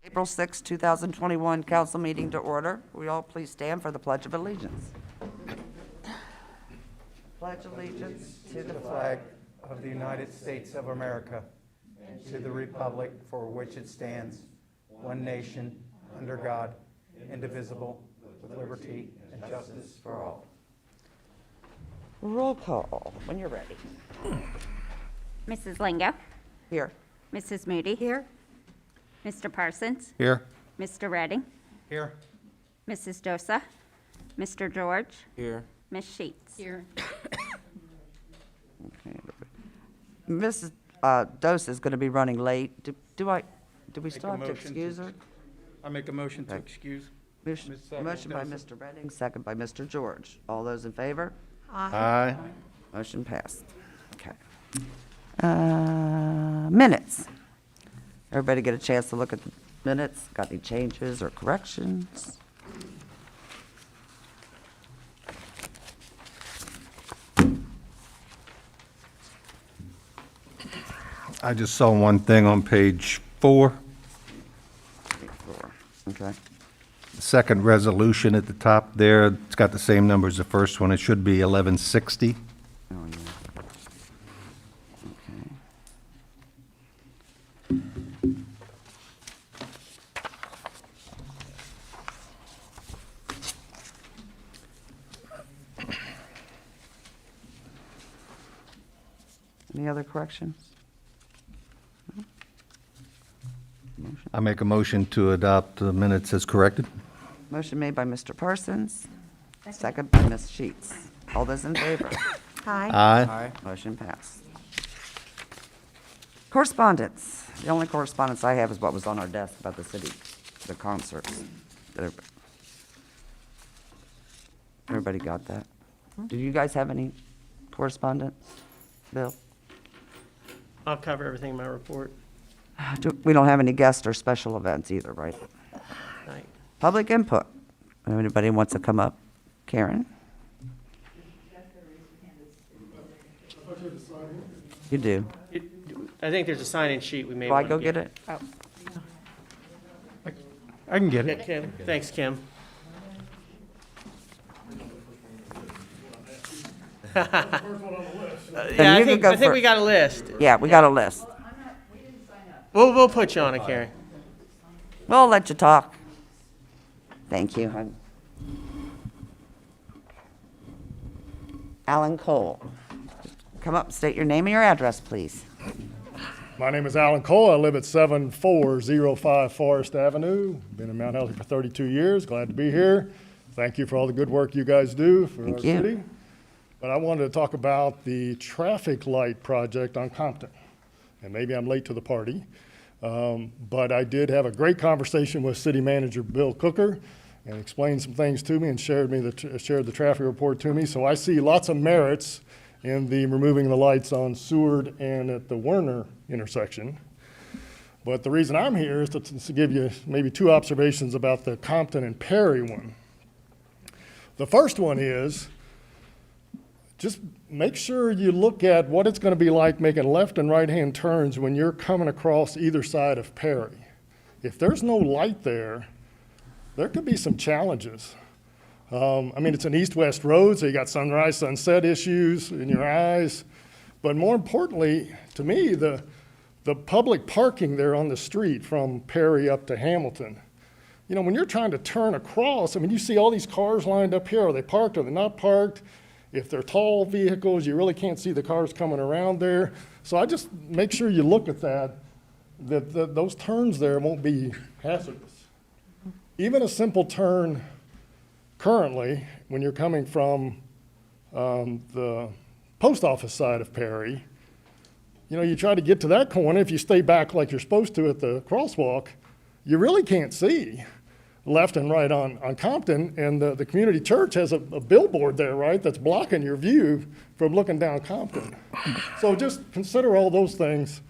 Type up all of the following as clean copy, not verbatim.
April 6, 2021 council meeting to order. Will you all please stand for the Pledge of Allegiance? Pledge allegiance to the flag Of the United States of America, and to the republic for which it stands, one nation, under God, indivisible, with liberty and justice for all. roll call when you're ready. Mrs. Lingo, Here. Mrs. Moody. Here. Mr. Parsons, Here. Mr. Redding, Here. Mrs. Dosa, Mr. George, Here. Ms. Sheets. Here. Mrs. Dose is going to be running late. Do we still a have to motion excuse to- her? I make a motion to Okay. excuse. Motion Second, by Dose. Mr. Redding, second by Mr. George. All those in favor? Aye. Motion passed. Okay. Minutes. Everybody get a chance to look at the minutes? Got any changes or corrections? I just saw one thing on page 4, Four. Okay. the second resolution at the top there. It's got the same number as the first one. It should be 1160. Oh, yeah. Okay. Any other corrections? I make a motion to adopt the minutes as corrected. Motion made by Mr. Parsons, second by Ms. Sheets. All those in favor? Aye. Motion passed. Correspondence. The only correspondence I have is what was on our desk about the city, the concerts. Did everybody got that? Do you guys have any correspondence? Bill? I'll cover everything in my report. We don't have any guests or special events either, right? Right. Public input. Anybody wants to come up? Karen? You do. I think there's a sign-in sheet we may Do I want to go get it? Oh. I can get Yeah, it. Kim. Thanks, Kim. Then Yeah, you can go I think we first. got a list. Yeah, we got a list. We'll put you on it, Karen. We'll let you talk. Thank you, hon. Alan Cole. Come up, state your name and your address, please. My name is Alan Cole. I live at 7405 Forest Avenue. Been in Mount Healthy for 32 years. Glad to be here. Thank you for all the good work you guys do for our Thank you. city. But I wanted to talk about the traffic light project on Compton. And maybe I'm late to the party. But I did have a great conversation with City Manager Bill Cooker and explained some things to me and shared the traffic report to me. So I see lots of merits in the removing the lights on Seward and at the Werner intersection. But the reason I'm here is to give you maybe two observations about the Compton and Perry one. The first one is just make sure you look at what it's going to be like making left and right-hand turns when you're coming across either side of Perry. If there's no light there, there could be some challenges. I mean, it's an east-west road, so you got sunrise, sunset issues in your eyes. But more importantly, to me, the public parking there on the street from Perry up to Hamilton. You know, when you're trying to turn across, I mean, you see all these cars lined up here. Are they parked? Are they not parked? If they're tall vehicles, you really can't see the cars coming around there. So I just make sure you look at that those turns there won't be hazardous. Even a simple turn currently, when you're coming from the post office side of Perry, you know, you try to get to that corner. If you stay back like you're supposed to at the crosswalk, you really can't see left and right on Compton, and the community church has a billboard there, right, that's blocking your view from looking down Compton. So just consider all those things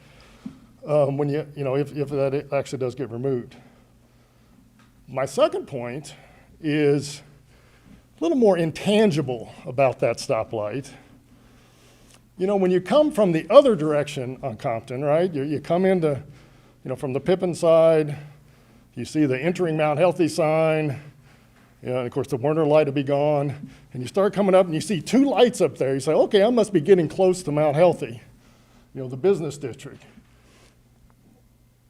when you know, if that actually does get removed. My second point is a little more intangible about that stoplight. You know, when you come from the other direction on Compton, right, you come into, you know, from the Pippin side, You see the entering Mount Healthy sign, and of course the Werner light will be gone. And you start coming up and you see 2 lights up there. You say, okay, I must be getting close to Mount Healthy, the business district.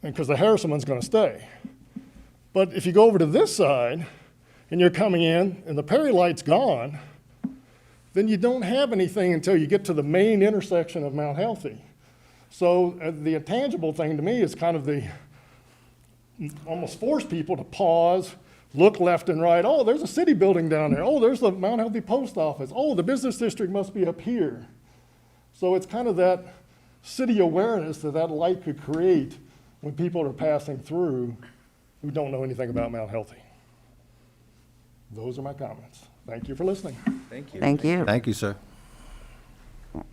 And because the Harrison one's gonna stay. But if you go over to this side and you're coming in and the Perry light's gone, then you don't have anything until you get to the main intersection of Mount Healthy. So the intangible thing to me is kind of almost force people to pause, look left and right. Oh, there's a city building down there. Oh, there's the Mount Healthy post office. Oh, the business district must be up here. So it's kind of that city awareness that light could create when people are passing through who don't know anything about Mount Healthy. Those are my comments. Thank you for listening. Thank you. Thank you, sir.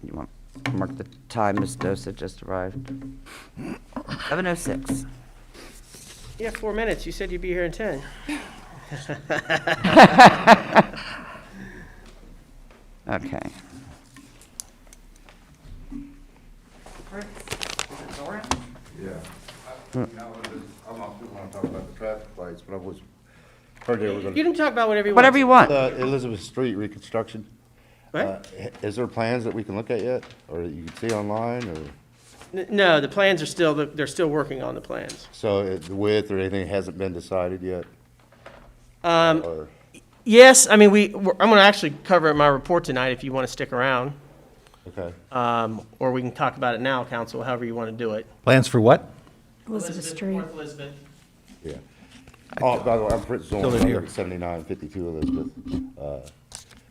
You want to mark the time Ms. Dosa just arrived? 7:06. Yeah, 4 minutes. You said you'd be here in 10. Okay. Yeah. I'm not want to talk about the traffic lights, but I was, heard they were You can talk about whatever you want. Whatever you want. Elizabeth Street Reconstruction. What? Is there plans that we can look at yet, or that you can see online, or? No, the plans are still, they're still working on the plans. So the width or anything hasn't been decided yet? Um, Or, Yes, I mean, I'm going to actually cover it in my report tonight if you want to stick around. okay. Or we can talk about it now, council, however you want to do it. Plans for what? Elizabeth Street. North Elizabeth. Yeah. Oh, by the way, I'm Fritz Still Zorn, in here. I'm at 7952 Elizabeth.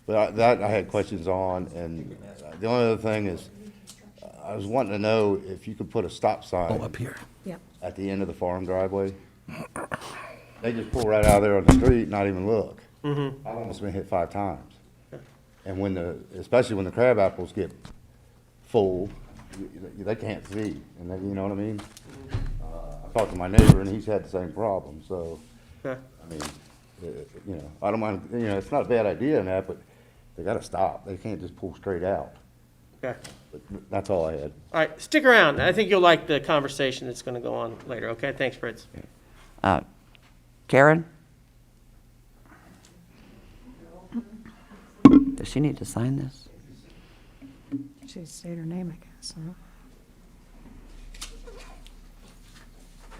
But that I had questions on, and the only other thing is, I was wanting to know if you could put a stop sign Oh, up here. Yep. at the end of the farm driveway. They just pull right out there on the street, not even look. Mm-hmm. I've almost been hit 5 times. And especially when the crab apples get full, they can't see, and you know what I mean? I talked to my neighbor, and he's had the same problem, so, Okay. I mean, I don't mind, it's not a bad idea and that, but they gotta stop. They can't just pull straight out. Okay. But that's all I had. All right, stick around. I think you'll like the conversation that's going to go on later, okay? Thanks, Fritz. Karen? Does she need to sign this? Should state her name, I guess. Huh?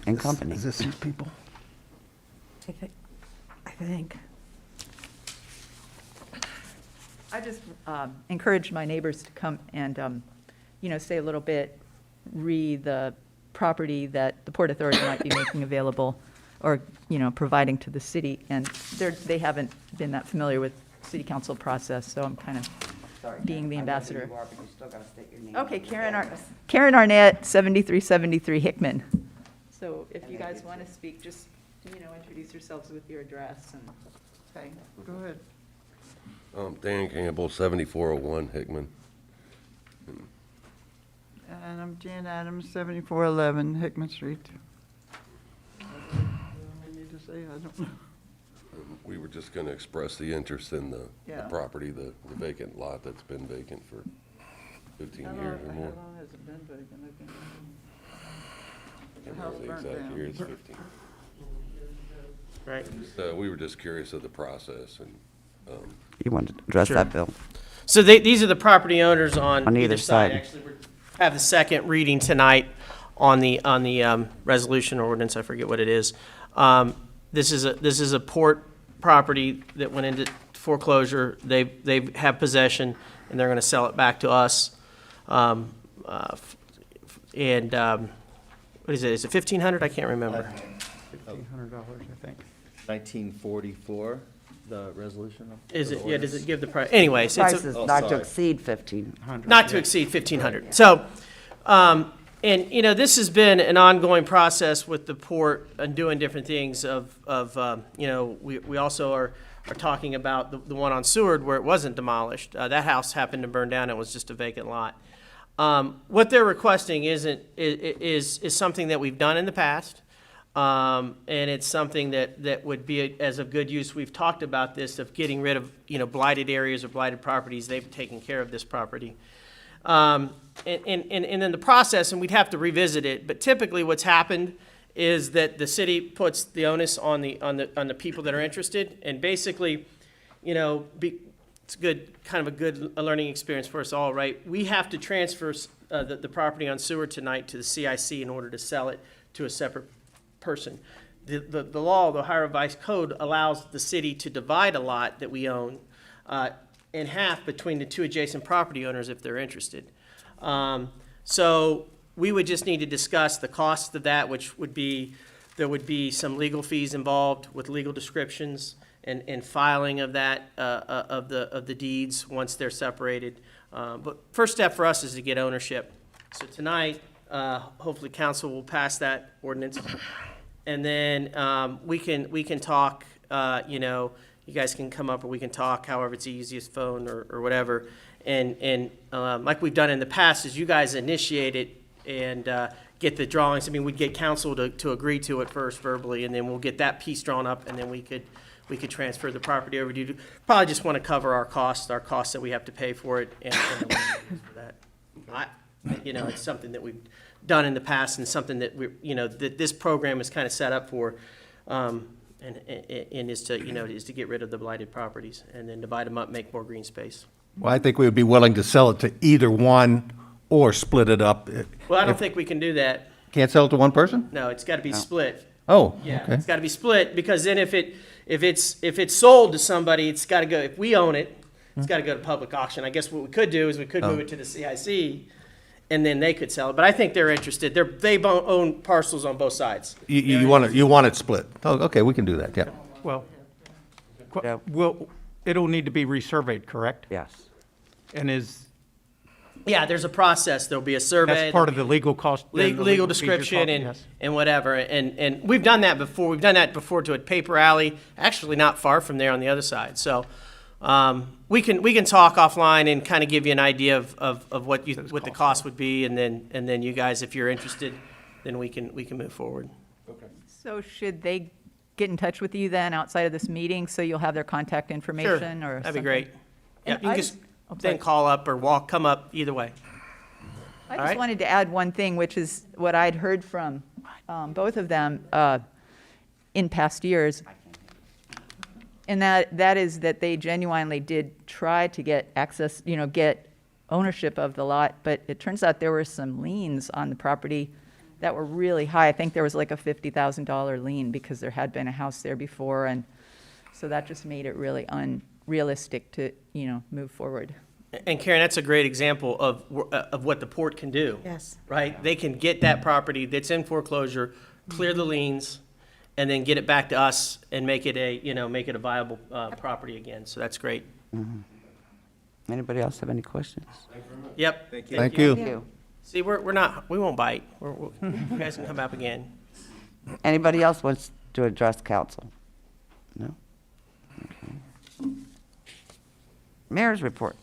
And company. Is this these people? I think. I just encouraged my neighbors to come and, say a little bit, re the property that the Port Authority might be making available or, providing to the city. And they haven't been that familiar with city council process, so I'm kind of being the ambassador. Okay, Karen Arnett, 7373 Hickman. So if you guys want to speak, just, introduce yourselves with your address and. Okay, go ahead. Dan Campbell, 7401 Hickman. And I'm Jan Adams, 7411 Hickman Street. I need to say, I don't know. We were just going to express the interest in the Yeah. property, the vacant lot that's been vacant for 15 years or more. How long has it been vacant? I can't house remember the burnt exact down. year, it's 15. Right. So we were just curious of the process, and You wanted to address Sure. that, Bill? So these are the property owners on On either either side. side. Actually, we have the second reading tonight on the resolution or ordinance. I forget what it is. This is a port property that went into foreclosure. They have possession, and they're going to sell it back to us. What is it? Is it 1,500? I can't remember. $1,500, I think. 1944, the resolution? Is it? Yeah. Does it give the price? Anyways, Price it's is Oh, not to sorry. exceed 1,500. not to exceed 1,500. So, and this has been an ongoing process with the port and doing different things we also are talking about the one on Seward where it wasn't demolished. That house happened to burn down. It was just a vacant lot. What they're requesting is something that we've done in the past. And it's something that would be as of good use. We've talked about this, of getting rid of, blighted areas or blighted properties. They've taken care of this property. And then the process, and we'd have to revisit it, but typically what's happened is that the city puts the onus on the people that are interested, and basically, it's kind of a good learning experience for us all, right? We have to transfer the property on Seward tonight to the CIC in order to sell it to a separate person. The law, the Ohio Revised Code, allows the city to divide a lot that we own in half between the two adjacent property owners if they're interested. So we would just need to discuss the cost of that, which would be, there would be some legal fees involved with legal descriptions and filing of that, of the deeds once they're separated. But first step for us is to get ownership. So tonight, hopefully council will pass that ordinance. And then we can talk, you guys can come up or we can talk, however it's easiest, phone or whatever. And like we've done in the past, is you guys initiate it and get the drawings. I mean, we'd get council to agree to it first verbally, and then we'll get that piece drawn up, and then we could transfer the property over to you. Probably just want to cover our costs that we have to pay for it, and for that. It's something that we've done in the past, and something that that this program is kind of set up for, and is to get rid of the blighted properties and then divide them up, make more green space. Well, I think we would be willing to sell it to either one or split it up. Well, I don't think we can do that. Can't sell it to one person? No, it's got to be split. Oh, Yeah, okay. it's got to be split, because then if it's sold to somebody, it's got to go, if we own it, it's got to go to public auction. I guess what we could do is we could move it to the CIC, and then they could sell it. But I think they're interested. They own parcels on both sides. You want it split? Oh, okay, we can do that, yeah. Well, Yeah. it'll need to be resurveyed, correct? Yes. And Yeah, there's a process. There'll be a survey. that's part of the legal cost? the Legal fees you're description talking- yes. and whatever. And we've done that before. We've done that before to a paper alley, actually not far from there on the other side. So we can talk offline and kind of give you an idea of what the cost would be, and then you guys, if you're interested, then we can move forward. So should they get in touch with you then outside of this meeting, so you'll have their contact information or That'd be something? great. Yeah, And you I can just just- I'm then sorry. call up or come up, either way. I All just right. wanted to add one thing, which is what I'd heard from both of them in past years. And that is that they genuinely did try to get access, get ownership of the lot, but it turns out there were some liens on the property that were really high. I think there was like a $50,000 lien because there had been a house there before, and so that just made it really unrealistic to, move forward. And Karen, that's a great example of what the port can do. Yes. Right? They can get that property that's in foreclosure, clear the liens, and then get it back to us and make it a viable property again. So that's great. Anybody else have any questions? Yep. Thank Thank you. you. See, we won't bite. You guys can come up again. Anybody else wants to address council? No? Okay. Mayor's report.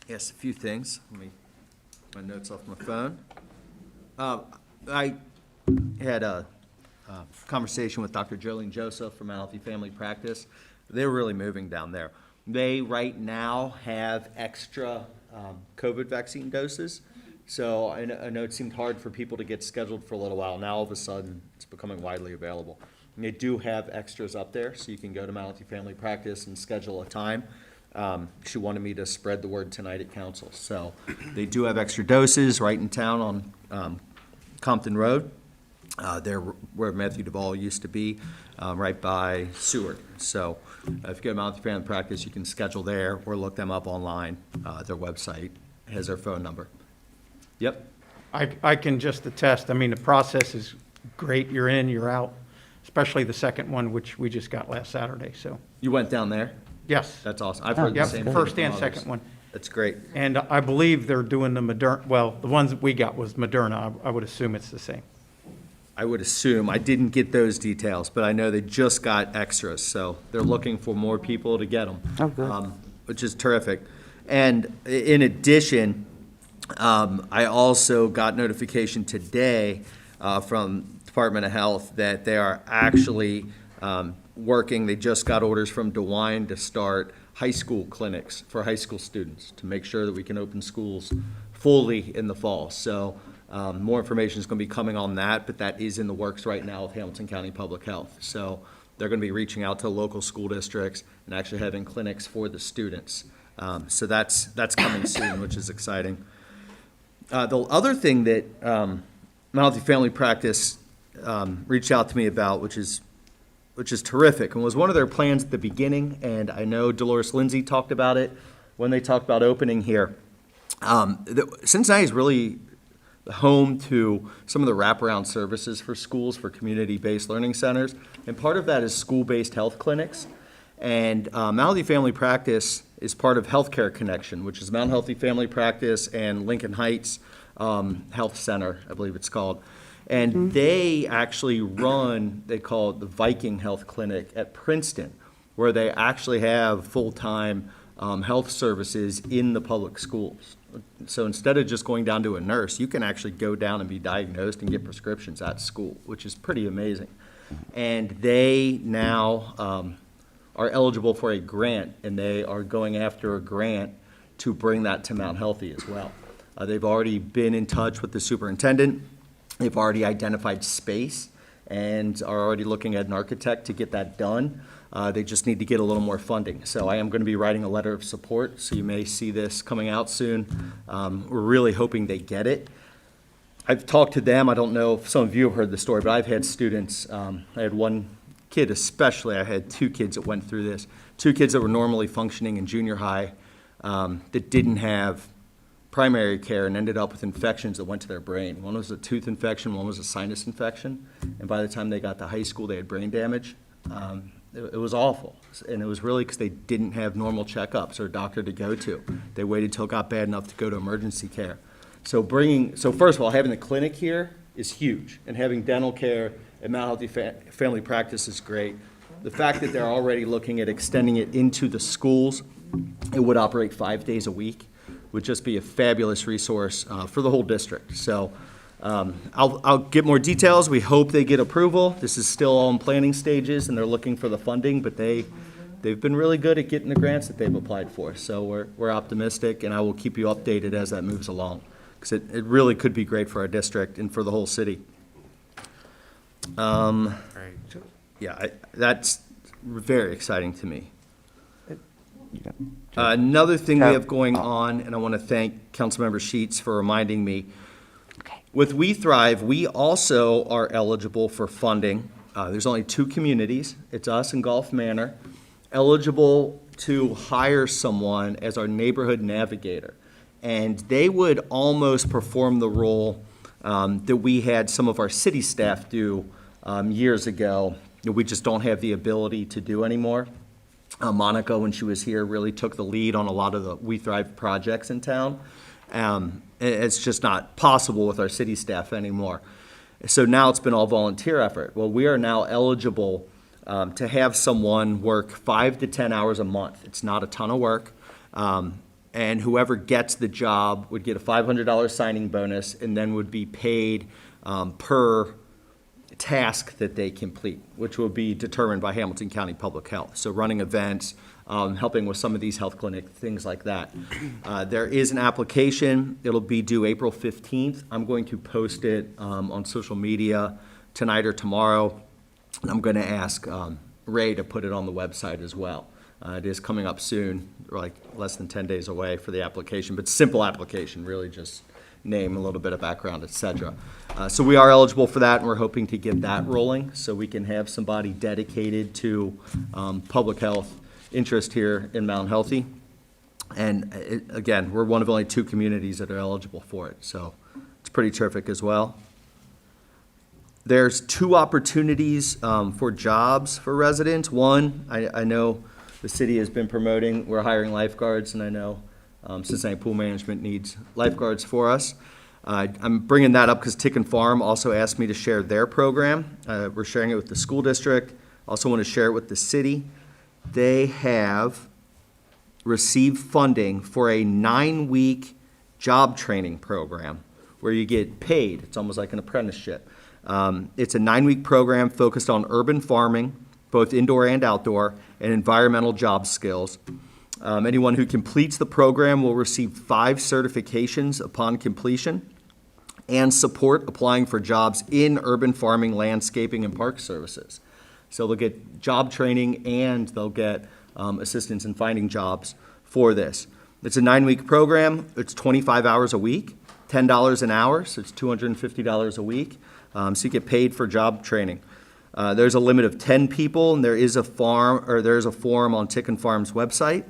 Yes, a few things. Let me, my notes off my phone. I had a conversation with Dr. Jolene Joseph from Alfie Family Practice. They're really moving down there. They right now have extra COVID vaccine doses. So I know it seemed hard for people to get scheduled for a little while. Now all of a sudden, it's becoming widely available. And they do have extras up there, so you can go to Malachi Family Practice and schedule a time. She wanted me to spread the word tonight at council. So they do have extra doses right in town on Compton Road. There where Matthew Duvall used to be, right by Seward. So if you go to Malachi Family Practice, you can schedule there or look them up online. Their website has their phone number. Yep. I can just attest, I mean, the process is great. You're in, you're out, especially the second one, which we just got last Saturday, so, You went down there? yes. That's awesome. I've heard the Yep, same thing. first from and others. second one. That's great. And I believe they're doing the Moderna, well, the ones that we got was Moderna. I would assume it's the same. I would assume. I didn't get those details, but I know they just got extras, so they're looking for more people to get them. Oh, good. Which is terrific. And in addition, I also got notification today from Department of Health that they are actually working, they just got orders from DeWine to start high school clinics for high school students to make sure that we can open schools fully in the fall. So More information is going to be coming on that, but that is in the works right now with Hamilton County Public Health. So they're going to be reaching out to local school districts and actually having clinics for the students. So that's coming soon, which is exciting. The other thing that Mount Healthy Family Practice reached out to me about, which is terrific, and was one of their plans at the beginning, and I know Dolores Lindsay talked about it when they talked about opening here. Cincinnati is really home to some of the wraparound services for schools, for community-based learning centers, and part of that is school-based health clinics. And Mount Healthy Family Practice is part of Healthcare Connection, which is Mount Healthy Family Practice and Lincoln Heights Health Center, I believe it's called. And they actually run, they call it the Viking Health Clinic at Princeton, where they actually have full-time health services in the public schools. So instead of just going down to a nurse, you can actually go down and be diagnosed and get prescriptions at school, which is pretty amazing. And they now are eligible for a grant, and they are going after a grant to bring that to Mount Healthy as well. They've already been in touch with the superintendent. They've already identified space and are already looking at an architect to get that done. They just need to get a little more funding. So I am going to be writing a letter of support, so you may see this coming out soon. We're really hoping they get it. I've talked to them. I don't know if some of you have heard the story, but I've had students. I had one kid especially. I had two kids that went through this. Two kids that were normally functioning in junior high that didn't have primary care and ended up with infections that went to their brain. One was a tooth infection, one was a sinus infection. And by the time they got to high school, they had brain damage. It was awful. And it was really because they didn't have normal checkups or a doctor to go to. They waited till it got bad enough to go to emergency care. So first of all, having the clinic here is huge. And having dental care at Mount Healthy Family Practice is great. The fact that they're already looking at extending it into the schools, it would operate 5 days a week, would just be a fabulous resource for the whole district. So I'll get more details. We hope they get approval. This is still all in planning stages, and they're looking for the funding, but they've been really good at getting the grants that they've applied for. So we're optimistic, and I will keep you updated as that moves along, because it really could be great for our district and for the whole city. That's very exciting to me. Another thing we have going on, and I want to thank Councilmember Sheets for reminding me, with We Thrive, we also are eligible for funding. There's only 2 communities, it's us and Gulf Manor, eligible to hire someone as our neighborhood navigator. And they would almost perform the role that we had some of our city staff do years ago, that we just don't have the ability to do anymore. Monica, when she was here, really took the lead on a lot of the We Thrive projects in town. It's just not possible with our city staff anymore. So now it's been all volunteer effort. Well, we are now eligible to have someone work 5 to 10 hours a month. It's not a ton of work. And whoever gets the job would get a $500 signing bonus and then would be paid per task that they complete, which will be determined by Hamilton County Public Health. So running events, helping with some of these health clinics, things like that. There is an application. It'll be due April 15th. I'm going to post it on social media tonight or tomorrow. And I'm going to ask Ray to put it on the website as well. It is coming up soon, like less than 10 days away for the application, but simple application, really just name, a little bit of background, et cetera. So we are eligible for that, and we're hoping to get that rolling so we can have somebody dedicated to public health interest here in Mount Healthy. And again, we're one of only 2 communities that are eligible for it, so it's pretty terrific as well. There's 2 opportunities for jobs for residents. One, I know the city has been promoting, we're hiring lifeguards, and I know Cincinnati Pool Management needs lifeguards for us. I'm bringing that up because Tick and Farm also asked me to share their program. We're sharing it with the school district. Also want to share it with the city. They have received funding for a 9-week job training program where you get paid. It's almost like an apprenticeship. It's a 9-week program focused on urban farming, both indoor and outdoor, and environmental job skills. Anyone who completes the program will receive 5 certifications upon completion. and support applying for jobs in urban farming, landscaping, and park services. So they'll get job training and they'll get assistance in finding jobs for this. It's a 9-week program. It's 25 hours a week, $10 an hour, so it's $250 a week. So you get paid for job training. There's a limit of 10 people, and there is a form on Cic and Farm's website.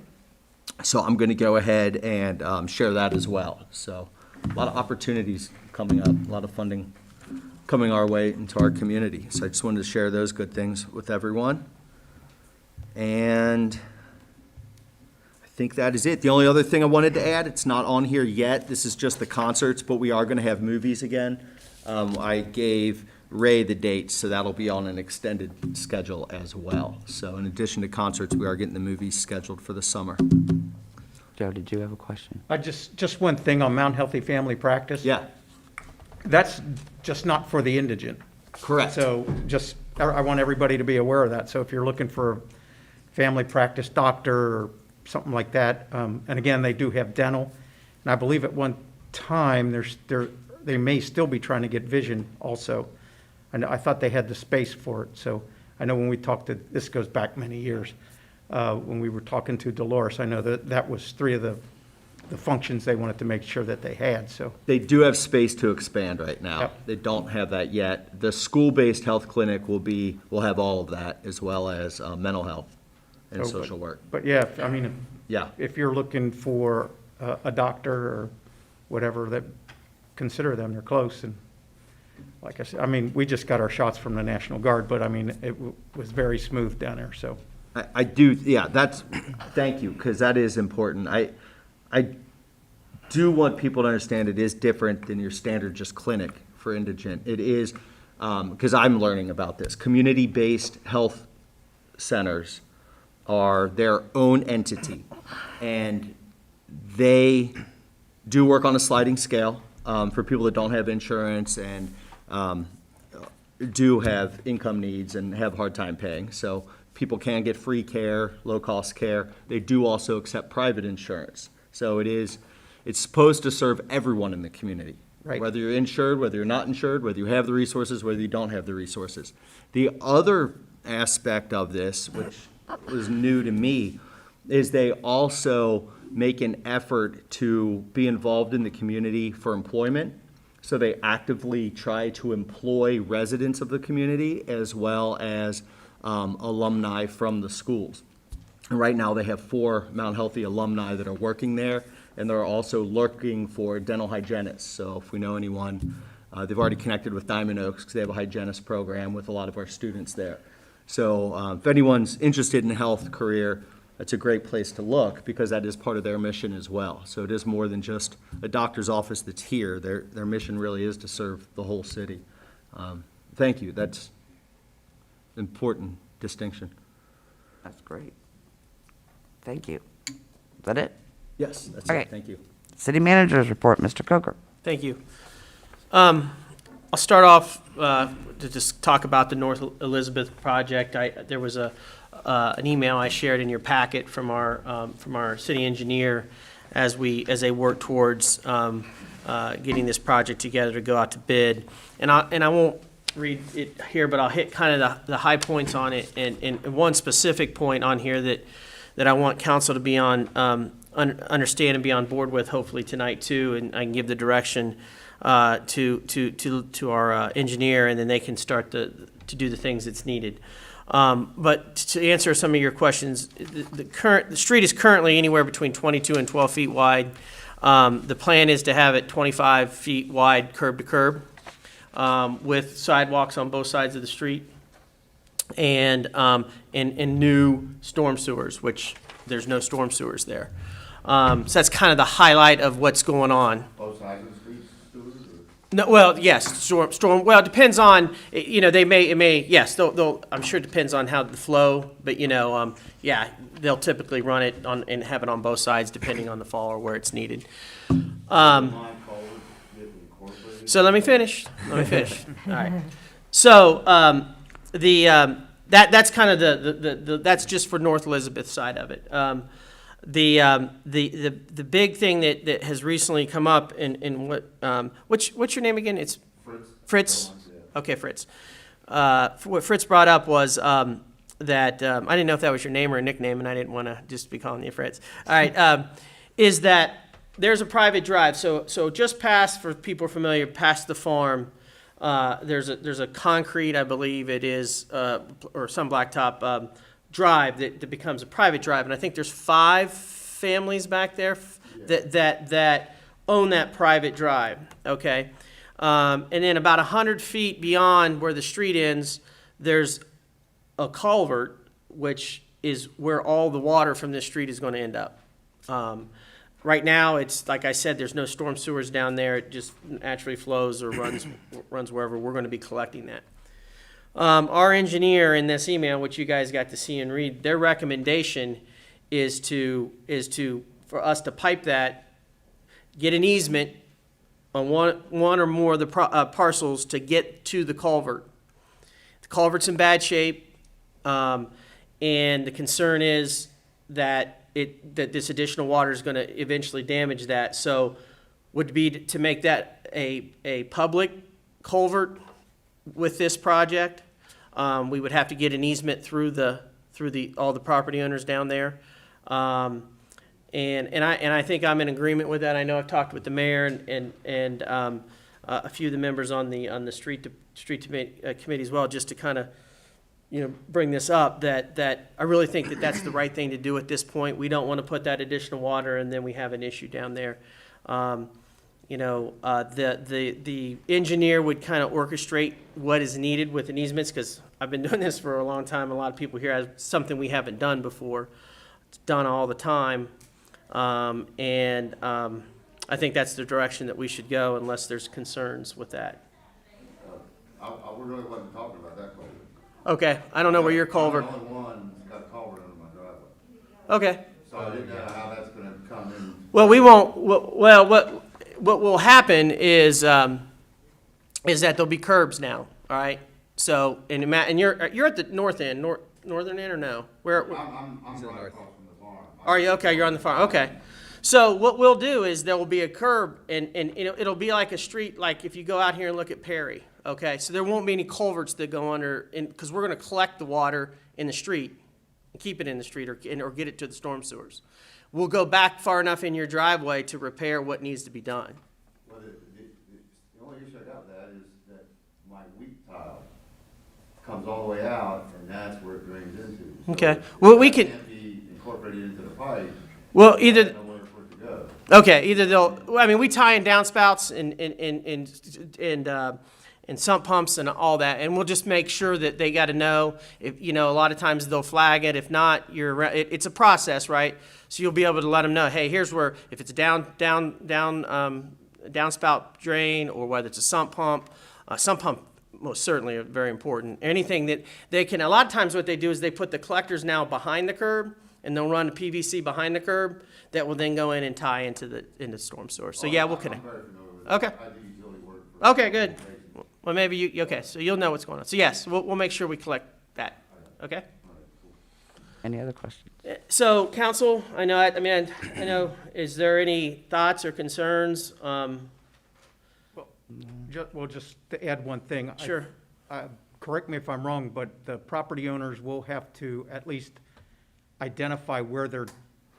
So I'm going to go ahead and share that as well. So a lot of opportunities coming up, a lot of funding coming our way into our community. So I just wanted to share those good things with everyone. And I think that is it. The only other thing I wanted to add, it's not on here yet. This is just the concerts, but we are going to have movies again. I gave Ray the dates, so that'll be on an extended schedule as well. So in addition to concerts, we are getting the movies scheduled for the summer. Joe, did you have a question? Just one thing on Mount Healthy Family Practice. Yeah, That's just not for the indigent. correct. So just, I want everybody to be aware of that. So if you're looking for a family practice doctor or something like that, and again, they do have dental. And I believe at one time, they may still be trying to get vision also. And I thought they had the space for it. So I know when we talked to, this goes back many years, when we were talking to Dolores, I know that was 3 of the functions they wanted to make sure that they had, so. They do have space to expand right now. Yep. They don't have that yet. The school-based health clinic will have all of that, as well as mental health and Oh, social work. But yeah, I mean, Yeah. if you're looking for a doctor or whatever, that, consider them, they're close. And like I said, I mean, we just got our shots from the National Guard, but I mean, it was very smooth down there, so. I do, yeah, thank you, because that is important. I do want people to understand it is different than your standard just clinic for indigent. It is, because I'm learning about this. Community-based health centers are their own entity, and they do work on a sliding scale for people that don't have insurance and do have income needs and have a hard time paying. So people can get free care, low-cost care. They do also accept private insurance. So it's supposed to serve everyone in the community. Right. Whether you're insured, whether you're not insured, whether you have the resources, whether you don't have the resources. The other aspect of this, which was new to me, is they also make an effort to be involved in the community for employment. So they actively try to employ residents of the community as well as alumni from the schools. And right now, they have 4 Mount Healthy alumni that are working there, and they're also looking for dental hygienists. So if we know anyone, they've already connected with Diamond Oaks because they have a hygienist program with a lot of our students there. So if anyone's interested in a health career, that's a great place to look because that is part of their mission as well. So it is more than just a doctor's office that's here. Their mission really is to serve the whole city. Thank you. That's important distinction. That's great. Thank you. Is that it? Yes, that's Okay. it. Thank you. City Manager's report, Mr. Coker. Thank you. I'll start off to just talk about the North Elizabeth project. There was an email I shared in your packet from our city engineer as they work towards getting this project together to go out to bid. And I won't read it here, but I'll hit kind of the high points on it and one specific point on here that I want council to be understand and be on board with hopefully tonight too, and I can give the direction to our engineer, and then they can start to do the things that's needed. But to answer some of your questions, the street is currently anywhere between 22 and 12 feet wide. The plan is to have it 25 feet wide curb to curb, with sidewalks on both sides of the street, and new storm sewers, which there's no storm sewers there. So that's kind of the highlight of what's going on. Both sides of the street, No, well, yes, storm, well, it depends on, yes, they'll, I'm sure it depends on how the flow, but, yeah, they'll typically run it on, and have it on both sides depending on the fall or where it's needed. So let me finish. All right. So, that's kind of that's just for North Elizabeth side of it. the big thing that has recently come up in what's your name again? It's Fritz? Okay, Fritz. What Fritz brought up was that, I didn't know if that was your name or a nickname, and I didn't want to just be calling you Fritz. All right, is that there's a private drive. So just past, for people familiar, past the farm, there's a concrete, I believe it is, or some blacktop drive that becomes a private drive. And I think there's 5 families back there that own that private drive, okay? And then about 100 feet beyond where the street ends, there's a culvert, which is where all the water from this street is going to end up. Right now, it's, like I said, there's no storm sewers down there. It just naturally flows or runs wherever. We're going to be collecting that. Our engineer in this email, which you guys got to see and read, their recommendation is for us to pipe that, get an easement on one or more of the parcels to get to the culvert. The culvert's in bad shape, and the concern is that this additional water is going to eventually damage that. So would be to make that a public culvert with this project. We would have to get an easement through all the property owners down there. And I think I'm in agreement with that. I know I've talked with the mayor and a few of the members on the street committee as well, just to kind of bring this up, that I really think that that's the right thing to do at this point. We don't want to put that additional water and then we have an issue down there. The engineer would kind of orchestrate what is needed with an easements, because I've been doing this for a long time. A lot of people here have something we haven't done before. It's done all the time. I think that's the direction that we should go unless there's concerns with that. I really wasn't talking about that culvert. Okay, I don't know where your culvert. I'm the only one that's got a culvert under my driveway. Okay. So I didn't know how that's gonna come in. Well, we won't. Well, what will happen is that there'll be curbs now. All right. So and you're at the north end, northern end, or no? Where? I'm right across from the farm. Are you okay? You're on the farm. Okay. So what we'll do is there will be a curb, and it'll be like a street, like if you go out here and look at Perry. Okay, so there won't be any culverts that go under, because we're going to collect the water in the street and keep it in the street or get it to the storm sewers. We'll go back far enough in your driveway to repair what needs to be done. Well, the only issue I got with that is that my wheat tile comes all the way out, and that's where it drains into. So Okay. Well, we that can. can't be incorporated into the pipe. Well, I either. don't know where for it to go. Okay, either they'll. I mean, we tie in downspouts and sump pumps and all that, and we'll just make sure that they got to know. If a lot of times they'll flag it. If not, it's a process, right? So you'll be able to let them know, hey, here's where, if it's a downspout drain, or whether it's a sump pump most certainly are very important. Anything that they can. A lot of times what they do is they put the collectors now behind the curb, and they'll run the PVC behind the curb that will then go in and tie into the storm sewer. So yeah, we'll connect. I'm very familiar with it. Okay. I do utility work for. Okay, good. Well, maybe okay, so you'll know what's going on. So yes, we'll make sure we collect that, okay? Any other questions? So, council, I know, is there any thoughts or concerns? Just to add one thing. Sure. Correct me if I'm wrong, but the property owners will have to at least identify where their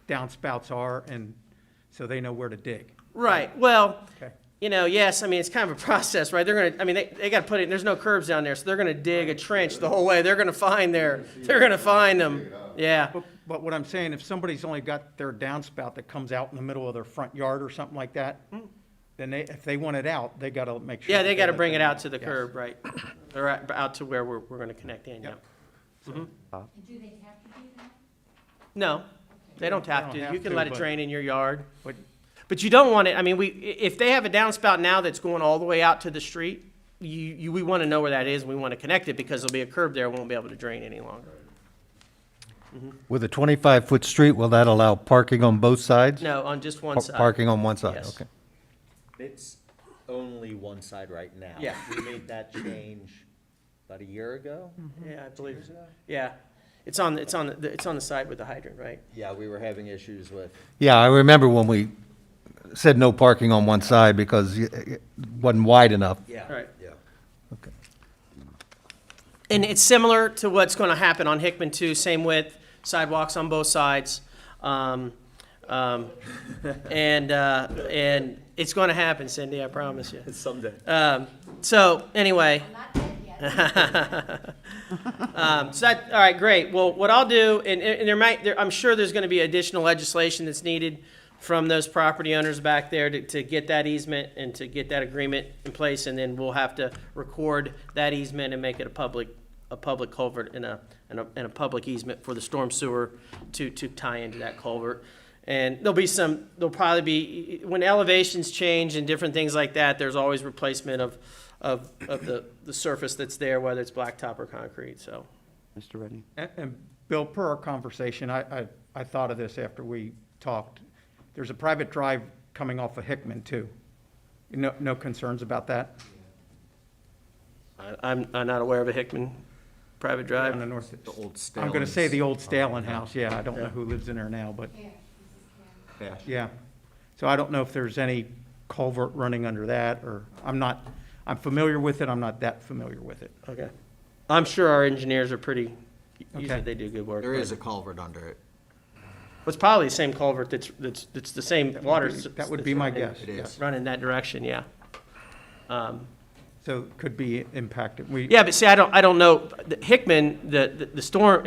downspouts are, and so they know where to dig. Right, well, Okay. yes, it's kind of a process, right? They're gonna, they gotta put it, there's no curbs down there, so they're gonna dig a trench the whole way. They're gonna find them, yeah. But what I'm saying, if somebody's only got their downspout that comes out in the middle of their front yard or something like that, then if they want it out, they gotta make sure. Yeah, they gotta let bring it them out know. to the Yes. curb, right? Or out to where we're gonna connect in, yeah. Yep. Do they have to do that? No, they don't have don't to. have You can to, let it but- drain in your yard. But But you don't want it, if they have a downspout now that's going all the way out to the street, we want to know where that is, and we want to connect it, because there'll be a curb there, it won't be able to drain any longer. With a 25-foot street, will that allow parking on both sides? No, on just one side. Parking on one side, Yes. okay. It's only one side right now. Yeah. We made that change about a year ago. Yeah, I believe, yeah. It's on the side with the hydrant, right? Yeah, we were having issues with, Yeah, I remember when we said no parking on one side because it wasn't wide enough. yeah. Right. Yeah. Okay. And it's similar to what's going to happen on Hickman too, same width, sidewalks on both sides. And it's going to happen, Cindy, I promise you. Someday. So anyway. So that, all right, great. Well, what I'll do, and I'm sure there's going to be additional legislation that's needed from those property owners back there to get that easement and to get that agreement in place, and then we'll have to record that easement and make it a public culvert and a public easement for the storm sewer to tie into that culvert. And there'll probably be, when elevations change and different things like that, there's always replacement of the surface that's there, whether it's blacktop or concrete, so. Mr. Redney? And Bill, per our conversation, I thought of this after we talked. There's a private drive coming off of Hickman too. No concerns about that? I'm not aware of a Hickman private drive. On the north. The old I'm gonna say the old Stalin's. Stalin house, yeah, I don't know who lives in there now, but, Yeah. yeah. So I don't know if there's any culvert running under that, or, I'm familiar with it, I'm not that familiar with it. Okay. I'm sure our engineers are pretty, usually Okay. they do good work. There is a culvert under it. It's probably the same culvert that's the same water. That would be my guess. It is. Run in that direction, yeah. So could be impacted. Yeah, but see, I don't know, Hickman, the storm,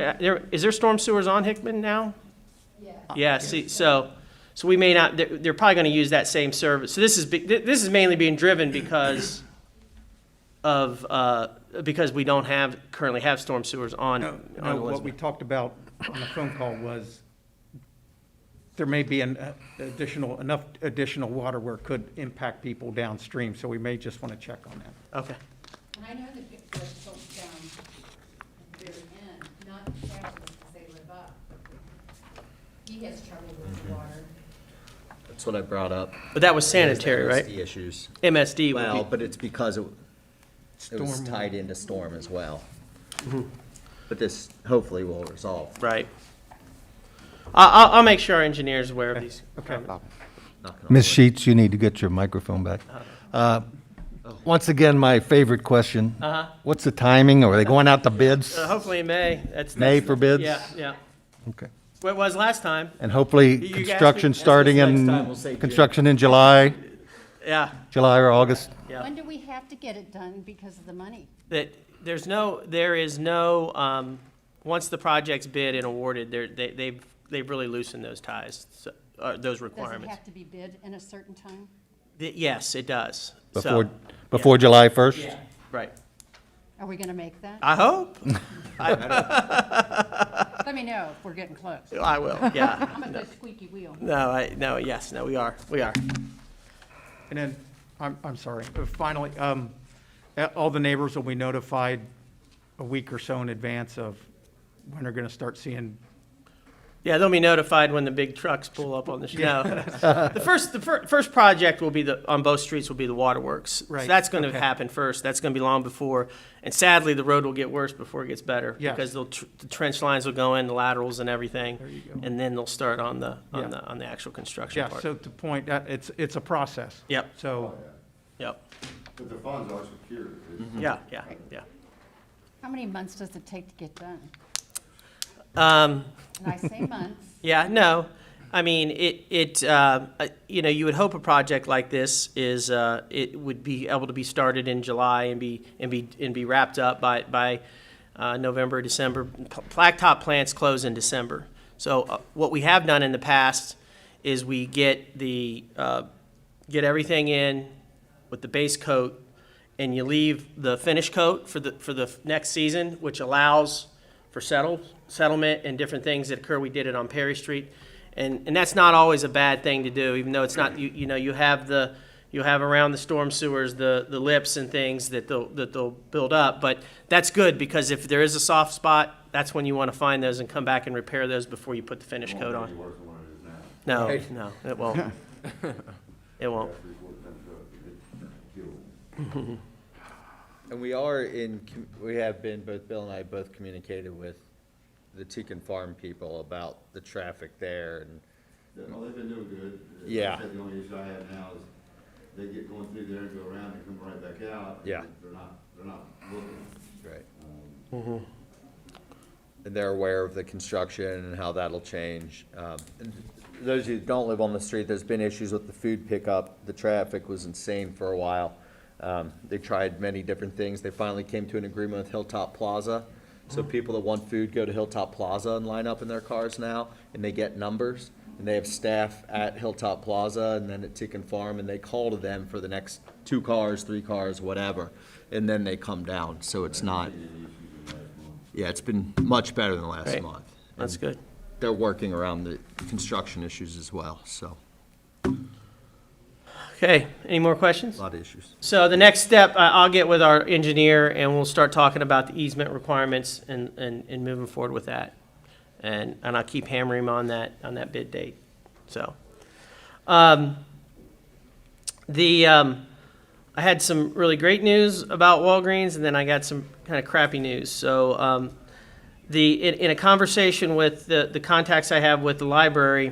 is there storm sewers on Hickman now? Yeah, see, so we may not, they're probably gonna use that same service. So this is mainly being driven because we don't currently have storm sewers on No, what we Elizabeth. talked about on the phone call was there may be enough additional water where it could impact people downstream, so we may just want to check on that. Okay, And I know that the folks down at the very end, not fabulous because they live up. He has trouble with the water. That's what I brought up. but that was sanitary, right? The issues. MSD would Well, be, but it's because it was Storm. tied into storm as well. But this hopefully will resolve. right. I'll make sure our engineer's aware of these. Okay. Knock on Ms. wood. Sheets, you need to get your microphone back. Once again, my favorite question. What's the timing? Are they going out to bids? Hopefully in May. May for bids? Yeah. Okay. What it was last time. And hopefully You guys construction can- starting next time, we'll say in, June. construction in July, Yeah. July or August? Yeah. When do we have to get it done because of the money? That there is no, once the project's bid and awarded, they've really loosened those ties, so, those Does it requirements. have to be bid in a certain time? Yes, it does. So, Before July 1st? yeah, right. Are we gonna make that? I hope. Let me know if we're getting close. I will, yeah. I'm a good squeaky wheel. Yes, we are. And then, I'm sorry, finally, all the neighbors will be notified a week or so in advance of when they're gonna start seeing. Yeah, they'll be notified when the big trucks pull up on the snow. The first project will be on both streets will be the waterworks. Right, So that's gonna okay. happen first. That's gonna be long before, and sadly, the road will get worse before it gets better. Yes. Because the trench lines will go in, the laterals and everything. There you go. And then they'll start on the Yeah. actual construction Yeah, part. so to point, it's a process. Yep. So, Yep, But the funds are secured. yeah. How many months does it take to get done? Um, And I say months. Yeah, no, I mean, you would hope a project like this it would be able to be started in July and be wrapped up by November, December. Blacktop plants close in December. So what we have done in the past is we get everything in with the base coat, and you leave the finish coat for the next season, which allows for settlement and different things that occur. We did it on Perry Street, and that's not always a bad thing to do, even though it's not. You have around the storm sewers the lips and things that they'll build up, but that's good because if there is a soft spot, that's when you want to find those and come back and repair those before you put the finish coat on. No, it won't. It won't. And we have been, both Bill and I both communicated with the Cic Farm people about the traffic there and. Well, they've been doing good. Yeah. Like I said, the only issue I have now is they get going through there and go around and come right back out. Yeah. They're not looking. Right. And they're aware of the construction and how that'll change. And those of you who don't live on the street, there's been issues with the food pickup. The traffic was insane for a while. They tried many different things. They finally came to an agreement with Hilltop Plaza. So people that want food go to Hilltop Plaza and line up in their cars now, and they get numbers. And they have staff at Hilltop Plaza and then at Cic Farm, and they call to them for the next 2 cars, 3 cars, whatever. And then they come down, so it's not, yeah, it's been much better than last Great. month. That's And good. They're working around the construction issues as well, so, Okay, any more questions? a lot of issues. So the next step, I'll get with our engineer and we'll start talking about the easement requirements and moving forward with that. And I'll keep hammering him on that bid date, so. I had some really great news about Walgreens, and then I got some kind of crappy news. So, in a conversation with the contacts I have with the library,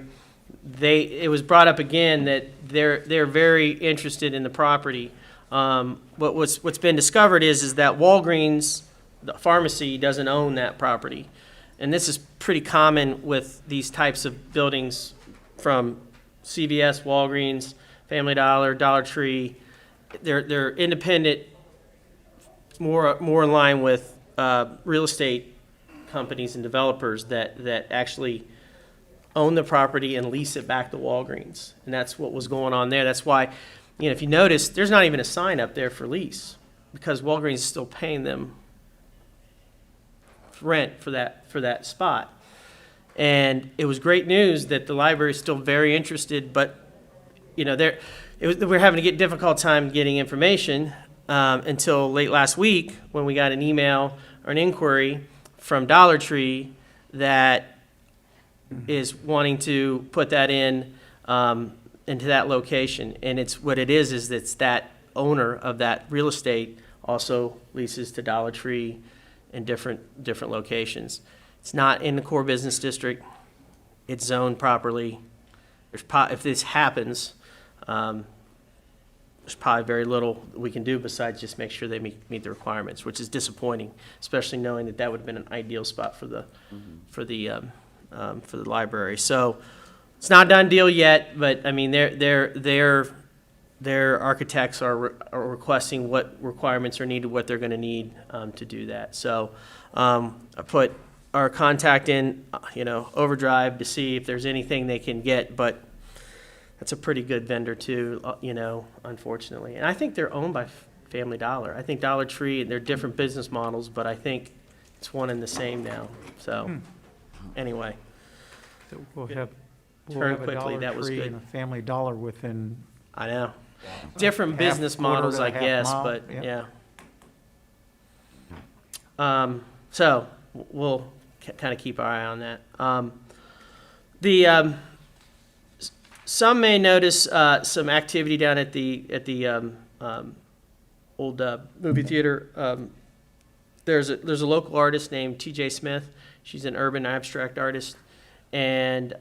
it was brought up again that they're very interested in the property. What's been discovered is that Walgreens, the pharmacy, doesn't own that property. And this is pretty common with these types of buildings from CVS, Walgreens, Family Dollar, Dollar Tree. They're independent, more in line with real estate companies and developers that actually own the property and lease it back to Walgreens. And that's what was going on there. That's why, if you notice, there's not even a sign up there for lease because Walgreens is still paying them rent for that spot. And it was great news that the library is still very interested, but we're having to get difficult time getting information until late last week when we got an email or an inquiry from Dollar Tree that is wanting to put that into that location. And it's it's that owner of that real estate also leases to Dollar Tree in different locations. It's not in the core business district. It's zoned properly. If this happens, there's probably very little we can do besides just make sure they meet the requirements, which is disappointing, especially knowing that would have been an ideal spot for the library. So it's not a done deal yet, but I mean their architects are requesting what requirements are needed, what they're going to need to do that. So I put our contact in, overdrive to see if there's anything they can get, but that's a pretty good vendor too, unfortunately. And I think they're owned by Family Dollar. I think Dollar Tree, they're different business models, but I think it's one and the same now. So anyway, We'll have Turn a quickly, Dollar that was Tree good. and a Family Dollar within. I know. Different Half business quarter models, to I half guess, mile, but yeah. yeah. So we'll kind of keep our eye on that. Some may notice some activity down at the old movie theater. There's a local artist named T.J. Smith. She's an urban abstract artist, and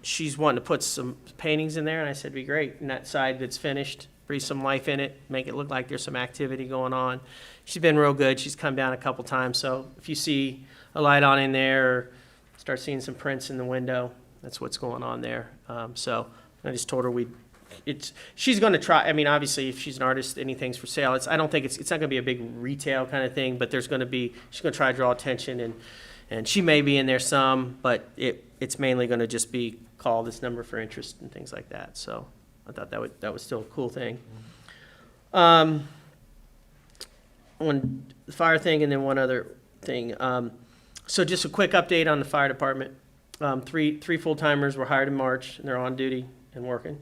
she's wanting to put some paintings in there. And I said, "Be great." And that side that's finished, breathe some life in it, make it look like there's some activity going on. She's been real good. She's come down a couple times. So if you see a light on in there, or start seeing some prints in the window, that's what's going on there. So I just told her she's going to try. I mean, obviously, if she's an artist, anything's for sale. I don't think it's not going to be a big retail kind of thing, but she's going to try to draw attention, and she may be in there some, but it's mainly going to just be call this number for interest and things like that. So I thought that was still a cool thing. One fire thing and then one other thing. So just a quick update on the fire department. Three full-timers were hired in March, and they're on duty and working.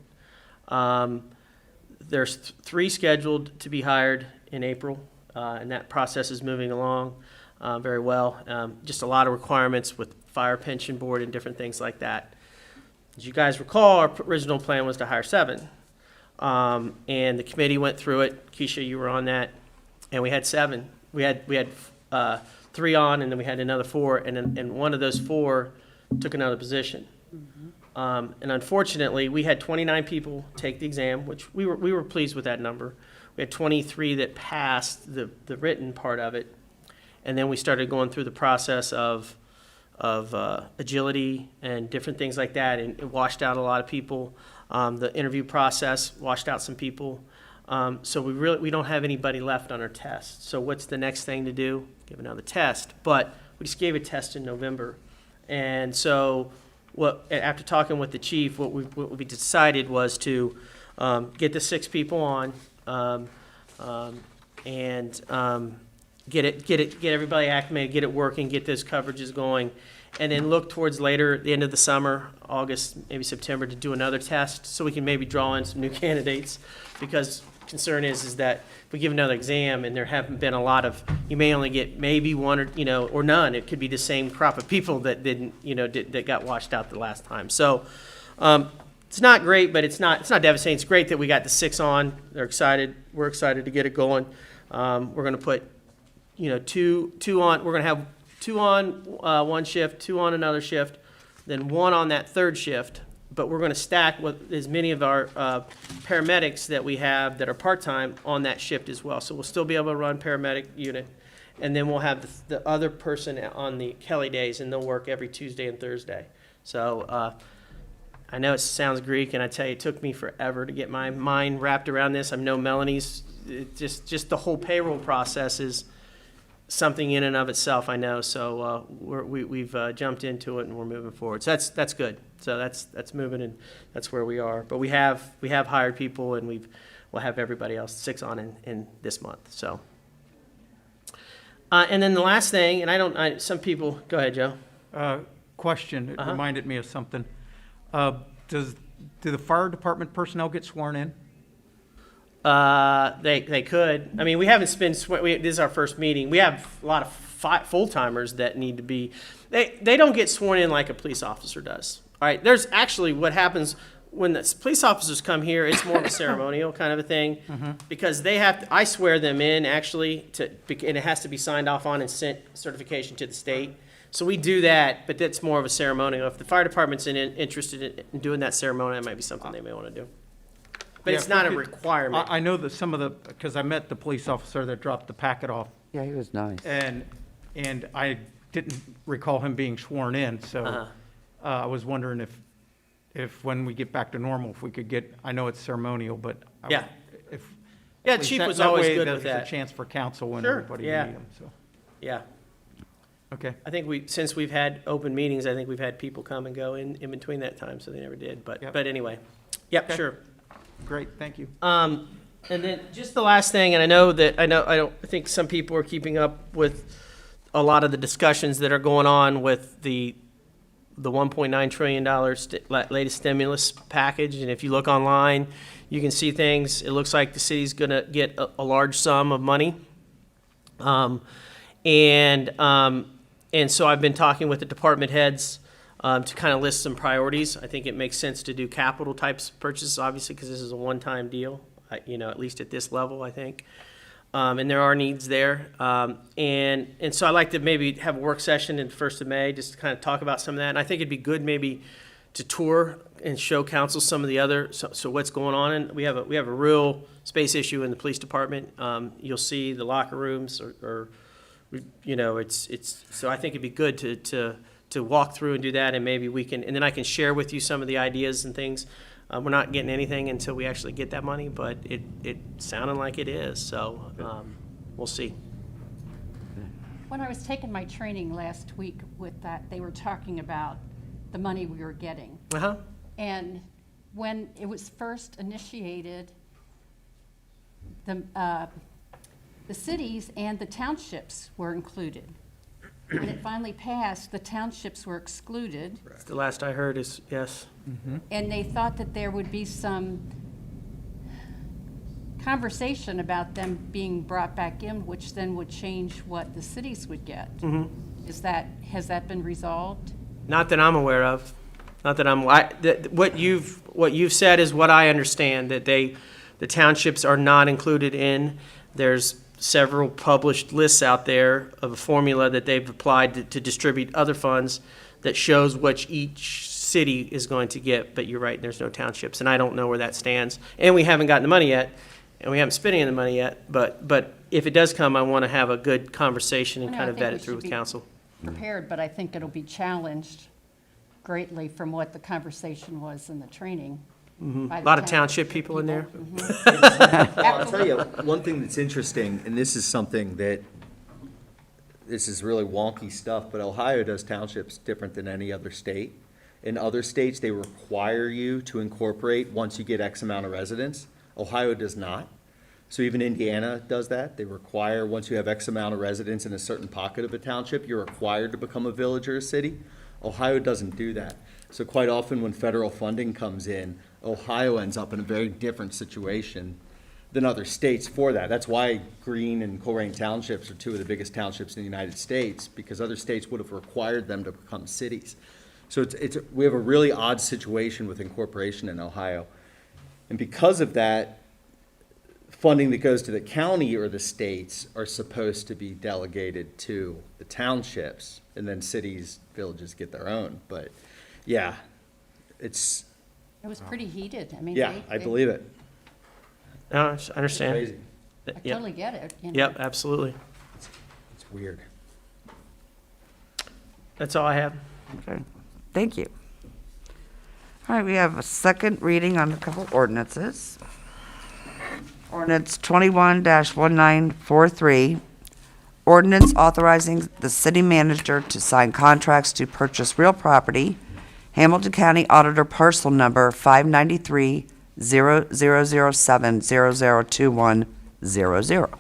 There's 3 scheduled to be hired in April, and that process is moving along very well. Just a lot of requirements with fire pension board and different things like that. As you guys recall, our original plan was to hire 7, and the committee went through it. Keisha, you were on that, and we had 7. We had 3 on, and then we had another 4, and one of those 4 took another position. And unfortunately, we had 29 people take the exam, which we were pleased with that number. We had 23 that passed the written part of it, and then we started going through the process of agility and different things like that, and it washed out a lot of people. The interview process washed out some people. So we don't have anybody left on our test. So what's the next thing to do? Give another test. But we just gave a test in November. And so after talking with the chief, what we decided was to get the 6 people on and get everybody acclimated, get it working, get those coverages going, and then look towards later, the end of the summer, August, maybe September, to do another test so we can maybe draw in some new candidates. Because concern is that if we give another exam and there haven't been a lot of, you may only get maybe one or none. It could be the same crop of people that that got washed out the last time. So it's not great, but it's not devastating. It's great that we got the 6 on. They're excited. We're excited to get it going. We're going to put 2 on. We're going to have 2 on one shift, 2 on another shift, then 1 on that 3rd shift. But we're going to stack with as many of our paramedics that we have that are part-time on that shift as well. So we'll still be able to run paramedic unit. And then we'll have the other person on the Kelly days, and they'll work every Tuesday and Thursday. So I know it sounds Greek, and I tell you, it took me forever to get my mind wrapped around this. I know Melanie's, just the whole payroll process is something in and of itself, I know. So we've jumped into it, and we're moving forward. So that's good. So that's moving, and that's where we are. But we have hired people, and we'll have everybody else 6 on in this month. So, and then the last thing, and some people, go ahead, Joe. Question, it reminded me of something. Do the fire department personnel get sworn in? They could. I mean, we haven't been. This is our first meeting. We have a lot of full timers that need to be. They don't get sworn in like a police officer does. All right. There's actually what happens when the police officers come here. It's more of a ceremonial kind of a thing because they have to. I swear them in actually and it has to be signed off on and sent certification to the state. So we do that, but that's more of a ceremonial. If the fire department's interested in doing that ceremony, that might be something they may want to do. But it's not a requirement. I know that because I met the police officer that dropped the packet off. Yeah, he was nice. And I didn't recall him being sworn in, so I was wondering if when we get back to normal, if we could get, I know it's ceremonial, but. Yeah. Yeah, Chief was always good with There's that. a chance for counsel and Sure, everybody yeah. to meet him, so. Yeah. Okay. I think since we've had open meetings, I think we've had people come and go in between that time, so they never did. But anyway, yep, Okay. sure. Great, thank you. And then just the last thing, and I think some people are keeping up with a lot of the discussions that are going on with the $1.9 trillion latest stimulus package. And if you look online, you can see things. It looks like the city's going to get a large sum of money. And so I've been talking with the department heads to kind of list some priorities. I think it makes sense to do capital types of purchases, obviously, because this is a one-time deal, at least at this level, I think. And there are needs there. And so I'd like to maybe have a work session in the 1st of May just to kind of talk about some of that. And I think it'd be good maybe to tour and show council some of the other, so what's going on. And we have a real space issue in the police department. You'll see the locker rooms so I think it'd be good to walk through and do that, and maybe and then I can share with you some of the ideas and things. We're not getting anything until we actually get that money, but it sounded like it is, so we'll see. When I was taking my training last week with that, they were talking about the money we were getting. And when it was first initiated, the cities and the townships were included. When it finally passed, the townships were excluded. That's the last I heard is, yes. And they thought that there would be some conversation about them being brought back in, which then would change what the cities would get. Has that been resolved? Not that I'm aware of. Not that what you've said is what I understand, that the townships are not included in. There's several published lists out there of a formula that they've applied to distribute other funds that shows what each city is going to get, but you're right, there's no townships, and I don't know where that stands. And we haven't gotten the money yet, and we haven't spent any of the money yet, but if it does come, I want to have a good conversation and I know, kind I of think vet we it through should with be council. Prepared, but I think it'll be challenged greatly from what the conversation was in the training. by A the lot of township people in there. I'll tell you, one thing that's interesting, and this is something that, this is really wonky stuff, but Ohio does townships different than any other state. In other states, they require you to incorporate once you get X amount of residents. Ohio does not. So even Indiana does that. They require, once you have X amount of residents in a certain pocket of a township, you're required to become a village or a city. Ohio doesn't do that. So quite often when federal funding comes in, Ohio ends up in a very different situation than other states for that. That's why Greene and Coleraine townships are two of the biggest townships in the United States, because other states would have required them to become cities. So we have a really odd situation with incorporation in Ohio. And because of that, funding that goes to the county or the states are supposed to be delegated to the townships, and then cities, villages get their own. But yeah, It was pretty heated. I mean, yeah, I believe it. No, I understand. Crazy. I Yep. totally get it. you know. Yep, absolutely. It's weird. That's all I have. Okay, thank you. All right, we have a second reading on a couple ordinances. Ordinance 21-1943, ordinance authorizing the city manager to sign contracts to purchase real property, Hamilton County Auditor Parcel Number 593-0007-002100.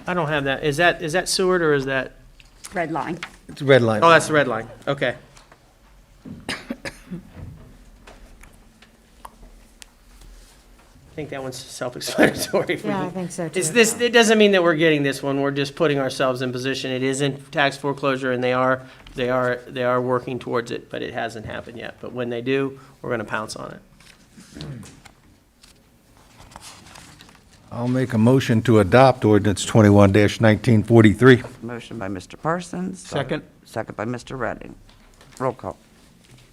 I don't have that. Is that Seward or is that? Red line. It's a red line. Oh, that's the red line. Okay. I think that one's self-explanatory. Yeah, I think so, too. It doesn't mean that we're getting this one. We're just putting ourselves in position. It is in tax foreclosure and they are working towards it, but it hasn't happened yet. But when they do, we're gonna pounce on it. I'll make a motion to adopt ordinance 21-1943. Motion by Mr. Parsons. Second. Second by Mr. Redding. Roll call.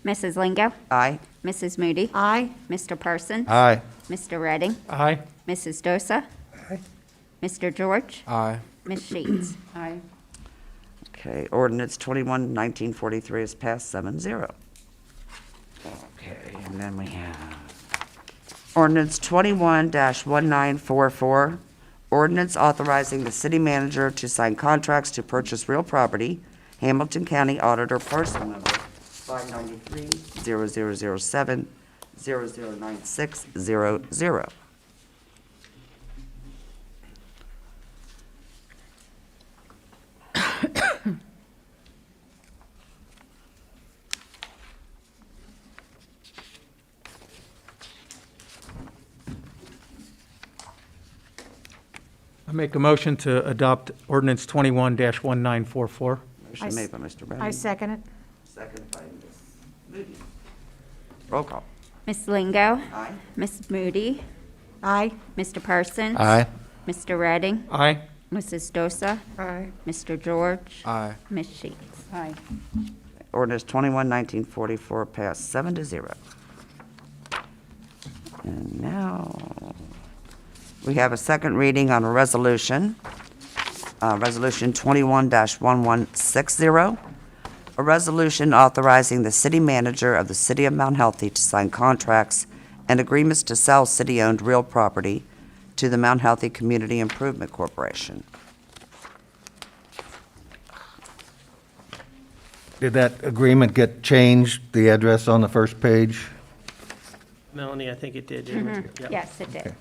Mrs. Lingo? Aye. Mrs. Moody? Aye. Mr. Parsons? Aye. Mr. Redding? Aye. Mrs. Dosa? Mr. George? Aye. Ms. Sheets? Aye. Okay, ordinance 21-1943 is passed 7-0. Okay, and then we have ordinance 21-1944, ordinance authorizing the city manager to sign contracts to purchase real property, Hamilton County Auditor Parcel Number 593-0007-009600. I make a motion to adopt ordinance 21-1944. Motion made by Mr. Redding. I second it. Second by Ms. Moody. Roll call. Ms. Lingo? Aye. Ms. Moody? Aye. Mr. Parsons? Aye. Mr. Redding? Aye. Mrs. Dosa? Aye. Mr. George? Aye. Ms. Sheets? Aye. Ordinance 21-1944 passed 7-0. And now, we have a second reading on a resolution, Resolution 21-1160, a resolution authorizing the city manager of the city of Mount Healthy to sign contracts and agreements to sell city-owned real property to the Mount Healthy Community Improvement Corporation. Did that agreement get changed, the address on the first page? Melanie, I think it did. didn't it? Yep. Yes, it did.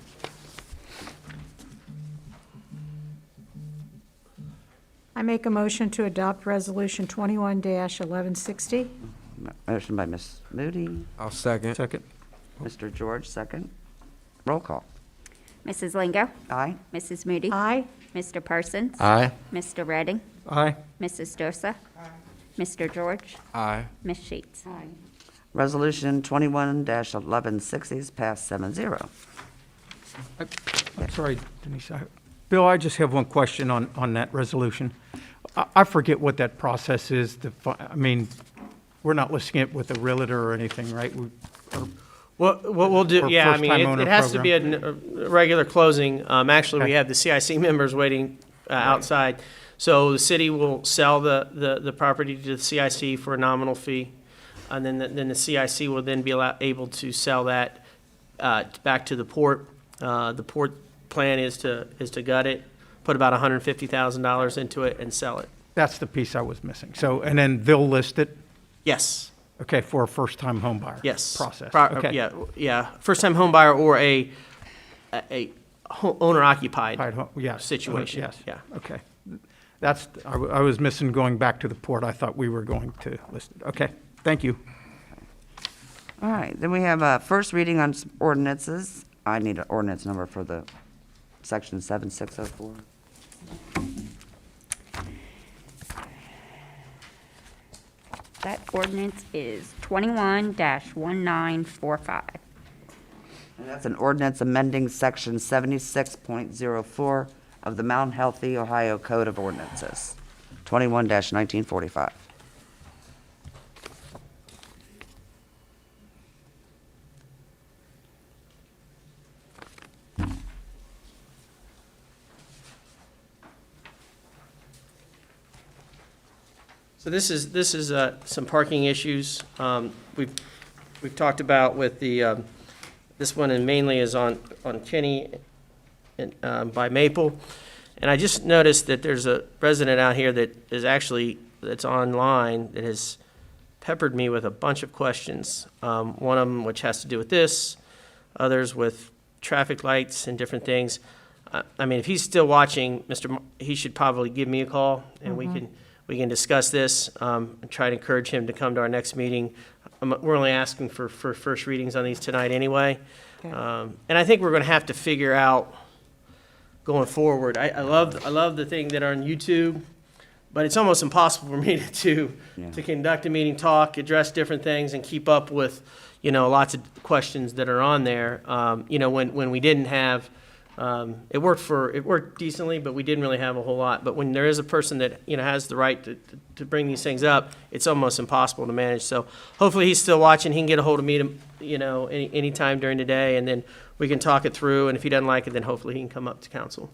I make a motion to adopt Resolution 21-1160. Motion by Ms. Moody, I'll second. Second. Mr. George, second. Roll call. Mrs. Lingo? Aye. Mrs. Moody? Aye. Mr. Parsons? Aye. Mr. Redding? Aye. Mrs. Dosa? Mr. George? Aye. Ms. Sheets? Aye. Resolution 21-1160 is passed 7-0. I'm sorry, Denise. Bill, I just have one question on that resolution. I forget what that process is. I mean, we're not listing it with a realtor or anything, right? What we'll do, Or yeah, I mean, first-time owner it has to be a regular closing. Actually, we have the CIC members waiting outside. So the city will sell the property to the CIC for a nominal fee. And then the CIC will then be able to sell that back to the port. The port plan is to gut it, put about $150,000 into it and sell it. That's the piece I was missing. So, and then they'll list it, Yes, okay, for a first-time home buyer? yes. Process, Okay. Yeah. First-time home buyer or a owner-occupied Yes. situation. Yes. Yeah. Okay. That's, I was missing going back to the port. I thought we were going to list it. Okay, thank you. All right, then we have a first reading on ordinances. I need an ordinance number for the section 7604. That ordinance is 21-1945. And that's an ordinance amending section 76.04 of the Mount Healthy, Ohio Code of Ordinances, 21-1945. So this is some parking issues. We've talked about with the, this one and mainly is on Kinney and by Maple. And I just noticed that there's a resident out here that's online that has peppered me with a bunch of questions. One of them which has to do with this, others with traffic lights and different things. I mean, if he's still watching, he should probably give me a call and we can discuss this, and try to encourage him to come to our next meeting. We're only asking for first readings on these tonight anyway. Okay. And I think we're gonna have to figure out going forward. I love the thing that are on YouTube, but it's almost impossible for me to conduct a meeting, talk, address different things, and keep up with, lots of questions that are on there. When we didn't have, it worked decently, but we didn't really have a whole lot. But when there is a person that, has the right to bring these things up, it's almost impossible to manage. So hopefully he's still watching. He can get a hold of me, any time during the day, and then we can talk it through. And if he doesn't like it, then hopefully he can come up to council.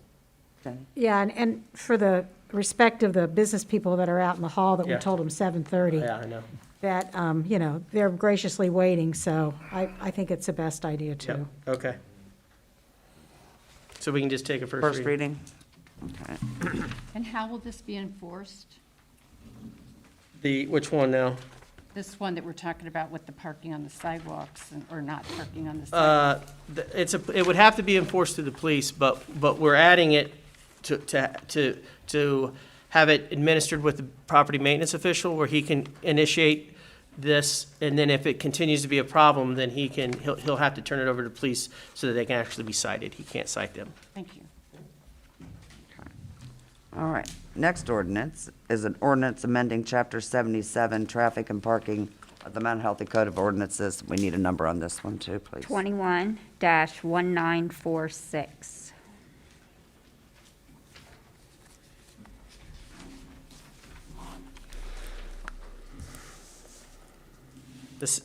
Yeah, and for the respect of the business people that are out in the hall that we Yeah. told them 7:30. Yeah, I know. That, they're graciously waiting, so I think it's the best idea Yep. too. Okay. So we can just take a First reading? Okay. And how will this be enforced? Which one now? This one that we're talking about with the parking on the sidewalks or not parking on the sidewalks? It would have to be enforced through the police, but we're adding it to have it administered with the property maintenance official, where he can initiate this, and then if it continues to be a problem, then he'll have to turn it over to police so that they can actually be cited. He can't cite them. Thank you. All right. Next ordinance is an ordinance amending Chapter 77, Traffic and Parking of the Mount Healthy Code of Ordinances. We need a number on this one too, please. 21-1946. This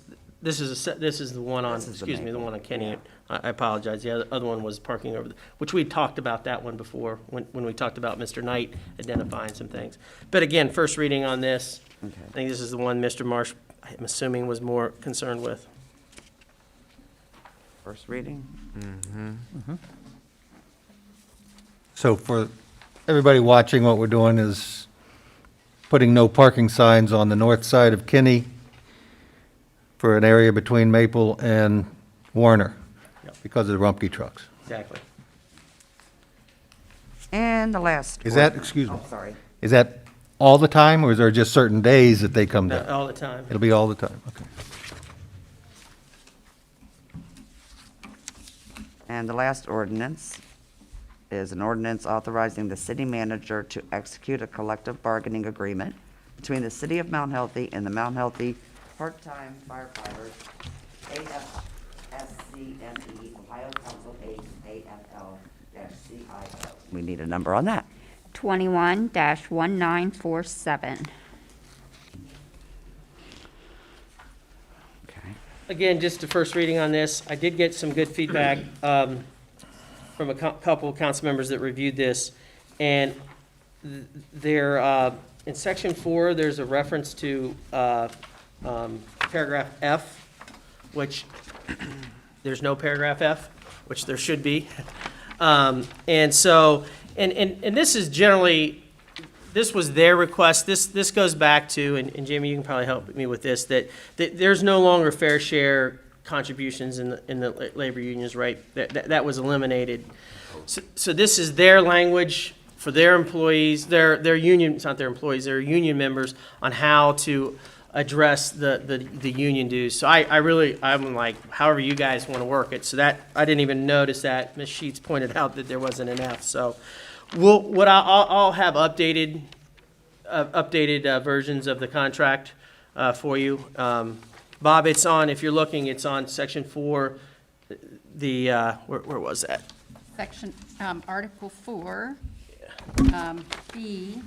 is the one on, the one on Kenny. I apologize. The other one was parking over, which we talked about that one before, when we talked about Mr. Knight identifying some things. But again, first reading on this. Okay. I think this is the one Mr. Marsh, I'm assuming, was more concerned with. First reading? So for everybody watching, what we're doing is putting no parking signs on the north side of Kinney for an area between Maple and Warner because of the Rumpke trucks. Exactly. And the last. Is that, ordinance- excuse me, Oh, sorry. is that all the time, or is there just certain days that they come down? All the time. It'll be all the time, okay. And the last ordinance is an ordinance authorizing the city manager to execute a collective bargaining agreement between the City of Mount Healthy and the Mount Healthy part-time firefighters, AFSCME, Ohio Council 8, AFL-CIO. We need a number on that. 21-1947. Okay. Again, just the first reading on this, I did get some good feedback from a couple of council members that reviewed this. And there, in section 4, there's a reference to paragraph F, which there's no paragraph F, which there should be. And so, and this is generally, this was their request. This goes back to, and Jamie, you can probably help me with this, that there's no longer fair share contributions in the labor unions, right? That was eliminated. So this is their language for their employees, their union, it's not their employees, their union members, on how to address the union dues. So I'm like, however you guys want to work it. So that, I didn't even notice that. Ms. Sheets pointed out that there wasn't an F. So I'll have updated versions of the contract for you. Bob, it's on, if you're looking, it's on section 4, where was that? Section, Article 4, B,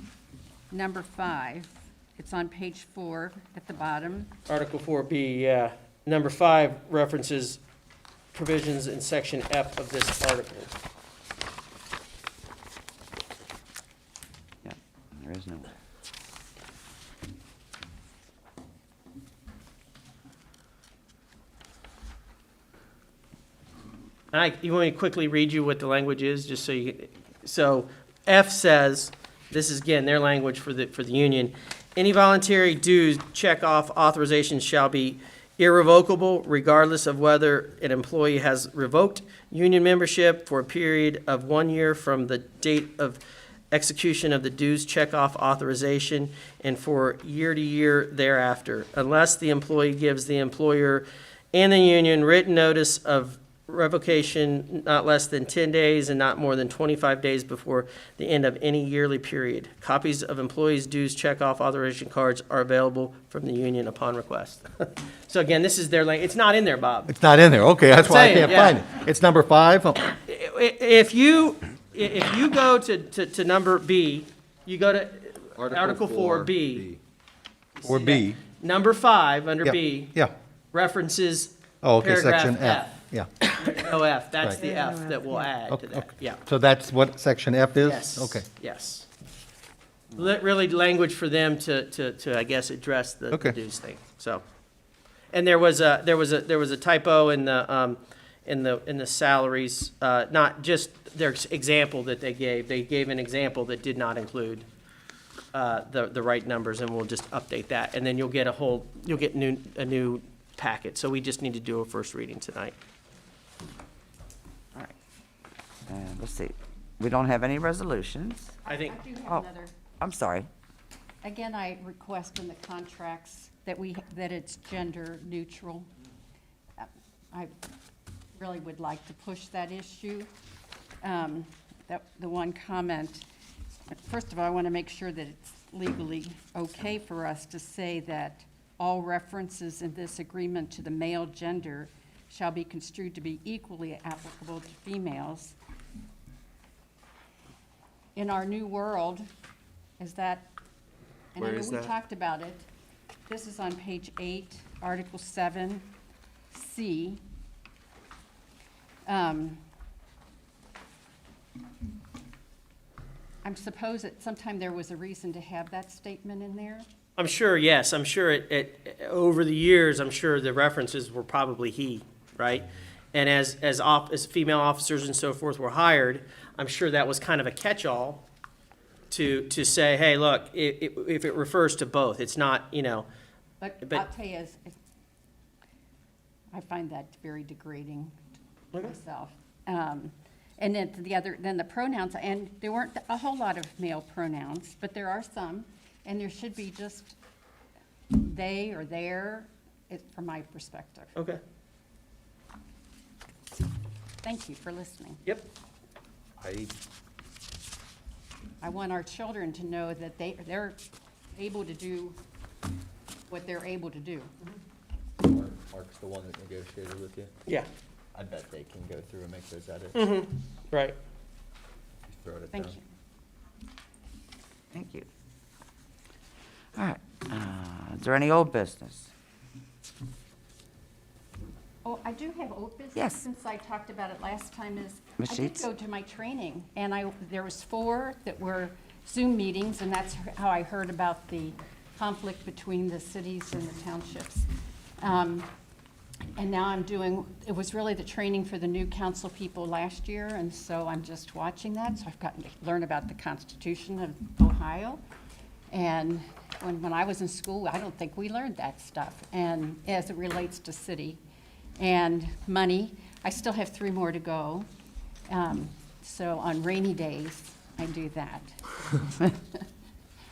number 5. It's on page 4 at the bottom. Article 4B, yeah. Number 5 references provisions in section F of this article. Yeah, there is no. You want me to quickly read you what the language is, just so you, so F says, this is again their language for the union, any voluntary dues check-off authorizations shall be irrevocable regardless of whether an employee has revoked union membership for a period of 1 year from the date of execution of the dues check-off authorization and for year to year thereafter, unless the employee gives the employer and the union written notice of revocation not less than 10 days and not more than 25 days before the end of any yearly period. Copies of employees' dues check-off authorization cards are available from the union upon request. So again, this is their language. It's not in there, Bob. It's not in there, okay, that's why I saying, can't yeah. find it. It's number 5? Oh, If you go to number B, you go to Article 4B. Or B? Number 5 under Yeah, B yeah. references Oh, okay, paragraph section F, yeah. No F, that's Right. the F that we'll add to Okay, that, okay. yeah. So that's what section F is? Yes. Okay. Yes. Really language for them to I guess, address the Okay. dues thing, so. And there was a typo in the salaries, not just their example that they gave an example that did not include the right numbers, and we'll just update that, and then you'll get a new packet, so we just need to do a first reading tonight. All right. And let's see. We don't have any resolutions. I think, I do Oh. have another. I'm sorry. Again, I request in the contracts that it's gender neutral. I really would like to push that issue. The one comment, first of all, I want to make sure that it's legally okay for us to say that all references in this agreement to the male gender shall be construed to be equally applicable to females. In our new world, is that, and I Where know is we that? talked about it, this is on page 8, Article 7, C. I'm suppose that sometime there was a reason to have that statement in there. I'm sure, yes, I'm sure over the years, I'm sure the references were probably he, right? And as female officers and so forth were hired, I'm sure that was kind of a catch-all to say, hey, look, if it refers to both, it's not, But But- I'll tell you, I find that very degrading to myself. And then the pronouns, and there weren't a whole lot of male pronouns, but there are some, and there should be just they or their, from my perspective. okay, Thank you for listening. yep. I want our children to know that they're able to do what they're able to do. Mark's the one that negotiated with you. Yeah, I bet they can go through and make those edits. right. Just throw it at Thank them. you. Thank you. All right, is there any old business? Oh, I do have old business. Yes. Since I talked about it last time, is Ms. I did Sheets? go to my training, and there was 4 that were Zoom meetings, and that's how I heard about the conflict between the cities and the townships. And now I'm doing, it was really the training for the new council people last year, and so I'm just watching that. So I've gotten to learn about the Constitution of Ohio. And when I was in school, I don't think we learned that stuff, and as it relates to city and money. I still have 3 more to go. So on rainy days, I do that.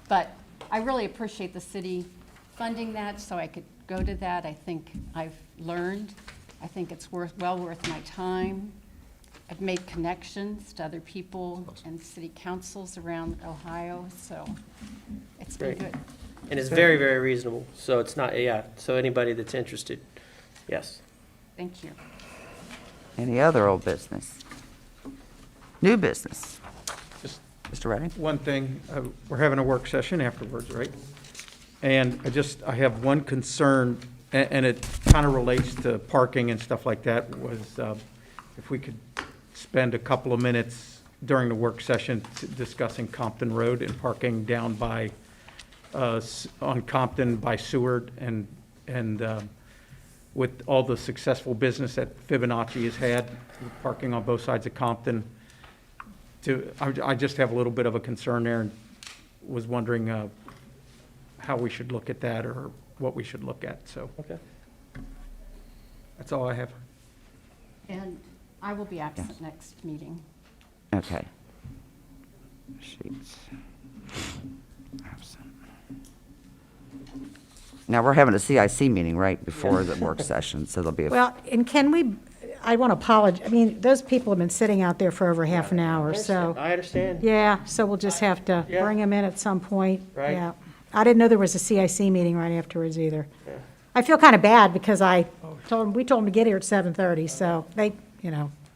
But I really appreciate the city funding that, so I could go to that. I think I've learned. I think it's well worth my time. I've made connections to other people and city councils around Ohio, so it's been Great. good. And it's very, very reasonable, so it's not, yeah, so anybody that's interested, yes. Thank you. Any other old business? New business? Just Mr. Redding? one thing, we're having a work session afterwards, right? And I have one concern, and it kind of relates to parking and stuff like that, was if we could spend a couple of minutes during the work session discussing Compton Road and parking down by, on Compton by Seward, and with all the successful business that Fibonacci has had, parking on both sides of Compton. I just have a little bit of a concern there, and was wondering how we should look at that, or what we should look at, so. Okay. That's all I have. And I will be absent next meeting. Okay. Sheets. Absent. Now, we're having a CIC meeting right before the work session, so there'll be a. Well, and can we, I want to apologize, I mean, those people have been sitting out there for over half an hour, so. I understand. Yeah, so we'll just have to Yeah. bring them in at some point. Right. Yeah. I didn't know there was a CIC meeting right afterwards either. I feel kind of bad because we told them to get here at 7:30, so they,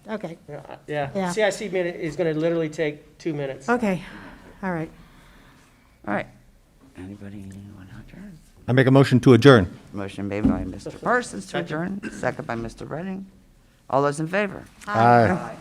okay, Yeah, Yeah. CIC minute is gonna literally take 2 minutes. okay, all right. All right. Anybody want to adjourn? I make a motion to adjourn. Motion made by Mr. Parsons to adjourn, second by Mr. Redding. All those in favor? Aye.